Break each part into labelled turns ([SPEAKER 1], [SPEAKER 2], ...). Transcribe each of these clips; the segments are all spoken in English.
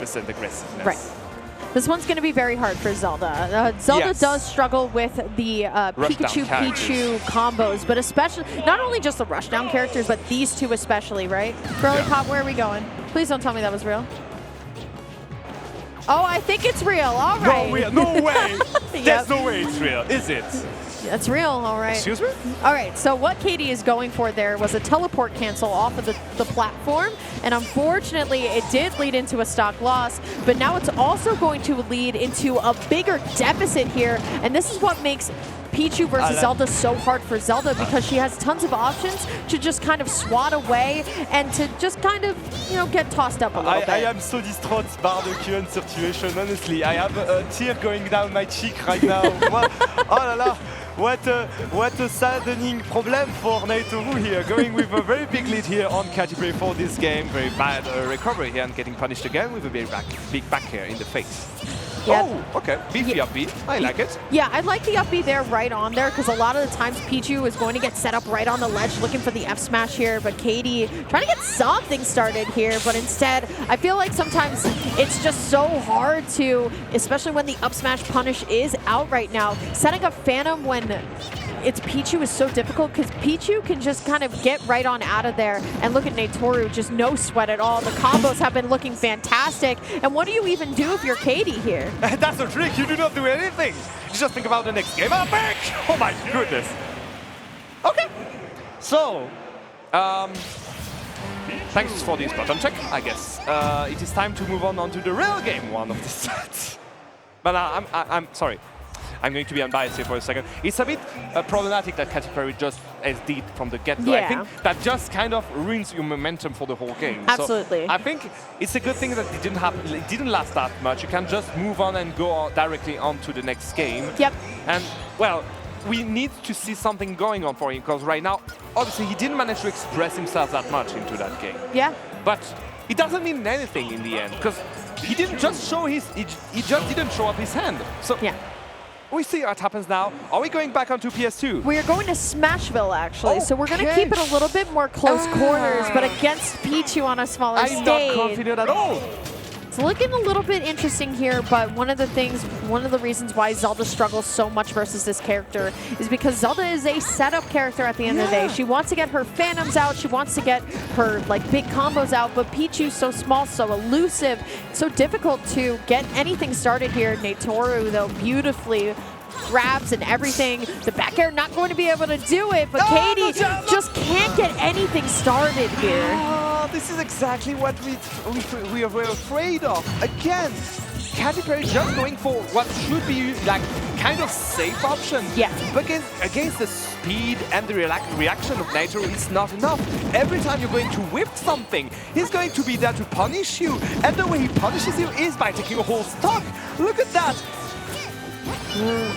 [SPEAKER 1] 100% aggressiveness.
[SPEAKER 2] Right. This one's going to be very hard for Zelda. Zelda does struggle with the Pikachu Pichu combos, but especially, not only just the rushdown characters, but these two especially, right? Girly Pop, where are we going? Please don't tell me that was real. Oh, I think it's real. All right.
[SPEAKER 1] No way. There's no way it's real, is it?
[SPEAKER 2] That's real, all right.
[SPEAKER 1] Excuse me?
[SPEAKER 2] All right, so what Katy is going for there was a teleport cancel off of the platform, and unfortunately it did lead into a stock loss, but now it's also going to lead into a bigger deficit here, and this is what makes Pichu versus Zelda so hard for Zelda, because she has tons of options to just kind of swat away and to just kind of, you know, get tossed up a little bit.
[SPEAKER 1] I am so distraught by the current situation, honestly. I have a tear going down my cheek right now. Oh la la. What a saddening problem for Naetoru here, going with a very big lead here on Katy for this game. Very bad recovery here and getting punished again with a big back here in the face. Yep. Oh, okay. Beefy up B. I like it.
[SPEAKER 2] Yeah, I like the up B there right on there, because a lot of the times Pichu is going to get set up right on the ledge looking for the F smash here, but Katy trying to get something started here, but instead I feel like sometimes it's just so hard to, especially when the up smash punish is out right now, setting up Phantom when it's Pichu is so difficult, because Pichu can just kind of get right on out of there, and look at Naetoru, just no sweat at all. The combos have been looking fantastic, and what do you even do if you're Katy here?
[SPEAKER 1] That's the trick, you do not do anything. You just think about the next game. I'm back! Oh my goodness. Okay. So, thanks for this button check, I guess. It is time to move on to the real game one of the sets. But I'm sorry. I'm going to be unbiased here for a second. It's a bit problematic that Katy Perry just SD'd from the get-go.
[SPEAKER 2] Yeah.
[SPEAKER 1] I think that just kind of ruins your momentum for the whole game.
[SPEAKER 2] Absolutely.
[SPEAKER 1] So I think it's a good thing that it didn't happen. It didn't last that much. You can just move on and go directly on to the next game.
[SPEAKER 2] Yep.
[SPEAKER 1] And, well, we need to see something going on for him, because right now, obviously, he didn't manage to express himself that much into that game.
[SPEAKER 2] Yeah.
[SPEAKER 1] But it doesn't mean anything in the end, because he didn't just show his, he just didn't show up his hand. So
[SPEAKER 2] yeah.
[SPEAKER 1] We see what happens now. Are we going back onto PS2?
[SPEAKER 2] We are going to Smashville, actually. So we're going to keep it a little bit more close quarters, but against Pichu on a smaller stage.
[SPEAKER 1] I'm not confident at all.
[SPEAKER 2] It's looking a little bit interesting here, but one of the reasons why Zelda struggles so much versus this character is because Zelda is a setup character at the end of the day. She wants to get her Phantoms out, she wants to get her like big combos out, but Pichu's so small, so elusive, so difficult to get anything started here. Naetoru, though, beautifully grabs and everything. The back air not going to be able to do it, but Katy just can't get anything started here.
[SPEAKER 1] Oh, this is exactly what we were afraid of. Again, Katy Perry just going for what should be like kind of safe option.
[SPEAKER 2] Yeah.
[SPEAKER 1] But against the speed and the reaction of Naetoru, it's not enough. Every time you're going to whip something, he's going to be there to punish you. And the way he punishes you is by taking a whole stock. Look at that.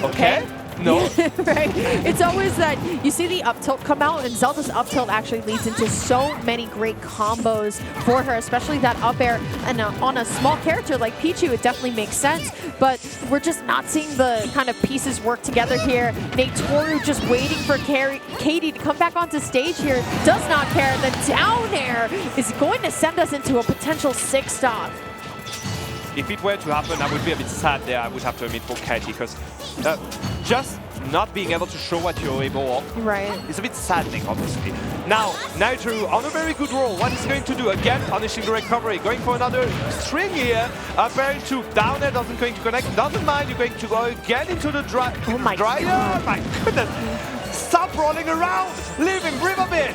[SPEAKER 1] Okay. No.
[SPEAKER 2] Right. It's always that you see the up tilt come out, and Zelda's up tilt actually leads into so many great combos for her, especially that up air. And on a small character like Pichu, it definitely makes sense, but we're just not seeing the kind of pieces work together here. Naetoru just waiting for Katy to come back onto stage here, does not care. The down air is going to send us into a potential 6-stock.
[SPEAKER 1] If it were to happen, I would be a bit sad there, I would have to admit, for Katy, because just not being able to show what you're able of is a bit saddening, obviously. Now, Naetoru on a very good roll. What is he going to do? Again, punishing the recovery, going for another string here. Parry to down air, doesn't going to connect, doesn't mind. You're going to go again into the dry.
[SPEAKER 2] Oh my God.
[SPEAKER 1] Oh my goodness. Stop rolling around! Leave him, breathe a bit!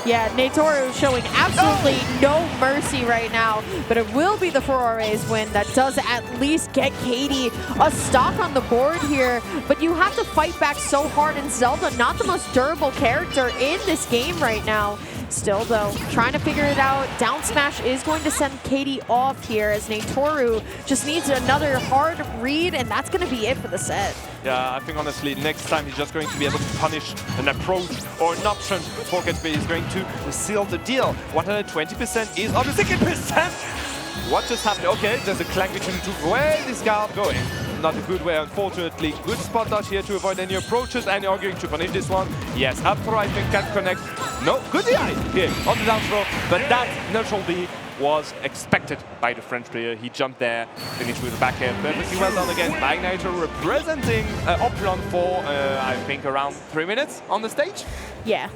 [SPEAKER 2] Yeah, Naetoru showing absolutely no mercy right now, but it will be the Ferraris win that does at least get Katy a stock on the board here, but you have to fight back so hard, and Zelda, not the most durable character in this game right now. Still, though, trying to figure it out. Down smash is going to send Katy off here, as Naetoru just needs another hard read, and that's going to be it for the set.
[SPEAKER 1] Yeah, I think honestly, next time he's just going to be able to punish an approach or an option for Katy. He's going to seal the deal. 120% is on the 60%. What just happened? Okay, there's a clank between the two. Where is this guard going? Not a good way, unfortunately. Good spot dodge here to avoid any approaches, and you're going to punish this one. Yes, up for I think can connect. No, good DI here on the down throw, but that neutral B was expected by the French player. He jumped there, finished with the back air. Perfectly well done again by Naetoru, representing Oplan for, I think, around 3 minutes on the stage.
[SPEAKER 2] Yeah,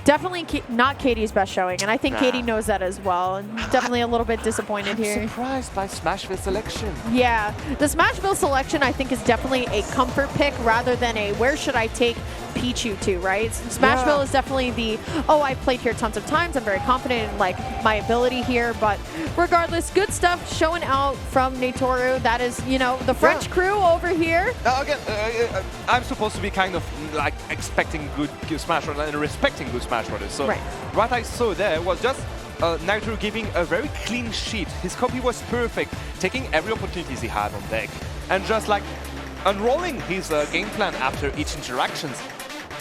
[SPEAKER 2] definitely not Katy's best showing, and I think Katy knows that as well. And definitely a little bit disappointed here.
[SPEAKER 1] Surprised by Smashville selection.
[SPEAKER 2] Yeah, the Smashville selection I think is definitely a comfort pick rather than a where should I take Pichu to, right? Smashville is definitely the, oh, I played here tons of times, I'm very confident in like my ability here, but regardless, good stuff showing out from Naetoru. That is, you know, the French crew over here.
[SPEAKER 1] Again, I'm supposed to be kind of like expecting good Smash Brothers and respecting good Smash Brothers. So what I saw there was just Naetoru giving a very clean sheet. His copy was perfect, taking every opportunities he had on deck, and just like unrolling his game plan after each interactions.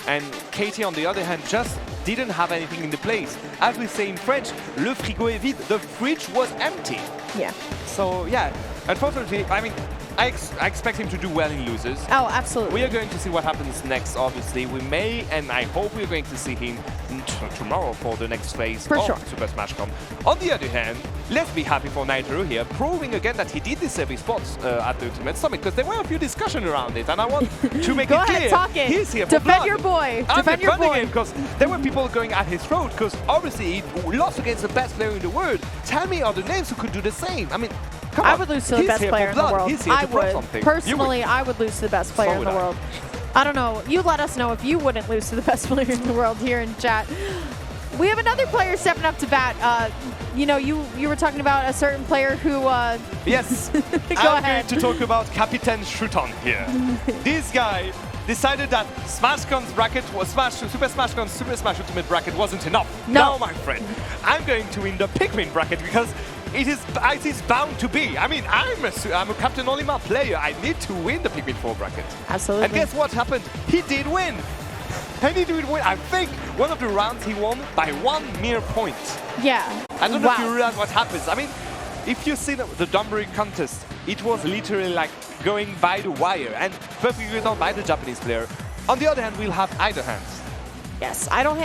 [SPEAKER 1] And Katy, on the other hand, just didn't have anything in the place. As we say in French, le frigo est vide. The fridge was empty.
[SPEAKER 2] Yeah.
[SPEAKER 1] So yeah, unfortunately, I mean, I expect him to do well in losers.
[SPEAKER 2] Oh, absolutely.
[SPEAKER 1] We are going to see what happens next, obviously. We may, and I hope we're going to see him tomorrow for the next phase of Super Smash Con. On the other hand, let's be happy for Naetoru here, proving again that he did deserve his spots at the Ultimate Summit, because there were a few discussions around it, and I want to make it clear.
[SPEAKER 2] Talk it.
[SPEAKER 1] He's here for
[SPEAKER 2] Defend
[SPEAKER 1] blood.
[SPEAKER 2] your boy.
[SPEAKER 1] I'm
[SPEAKER 2] Defend your boy.
[SPEAKER 1] Because there were people going at his throat, because obviously he lost against the best player in the world. Tell me other names who could do the same. I mean, come on.
[SPEAKER 2] I would lose to the best player in the world.
[SPEAKER 1] I would.
[SPEAKER 2] Personally, I would lose to the best player in the world. I don't know. You let us know if you wouldn't lose to the best player in the world here in chat. We have another player stepping up to bat. You know, you were talking about a certain player who...
[SPEAKER 1] Yes.
[SPEAKER 2] I'm
[SPEAKER 1] going to talk about Captain Shruton here. This guy decided that SmashCon's bracket was Super SmashCon's Super Smash Ultimate bracket wasn't enough. No, my friend. I'm going to win the Pikmin bracket because it is bound to be. I mean, I'm a Captain Olimar player. I need to win the Pikmin 4 bracket.
[SPEAKER 2] Absolutely.
[SPEAKER 1] And guess what happened? He did win. And he did win. I think one of the rounds he won by 1 mere point.
[SPEAKER 2] Yeah.
[SPEAKER 1] I don't know if you realize what happens. I mean, if you see the Dunbury contest, it was literally like going by the wire and perfectly done by the Japanese player. On the other hand, we'll have either hands.
[SPEAKER 2] Yes, I don't have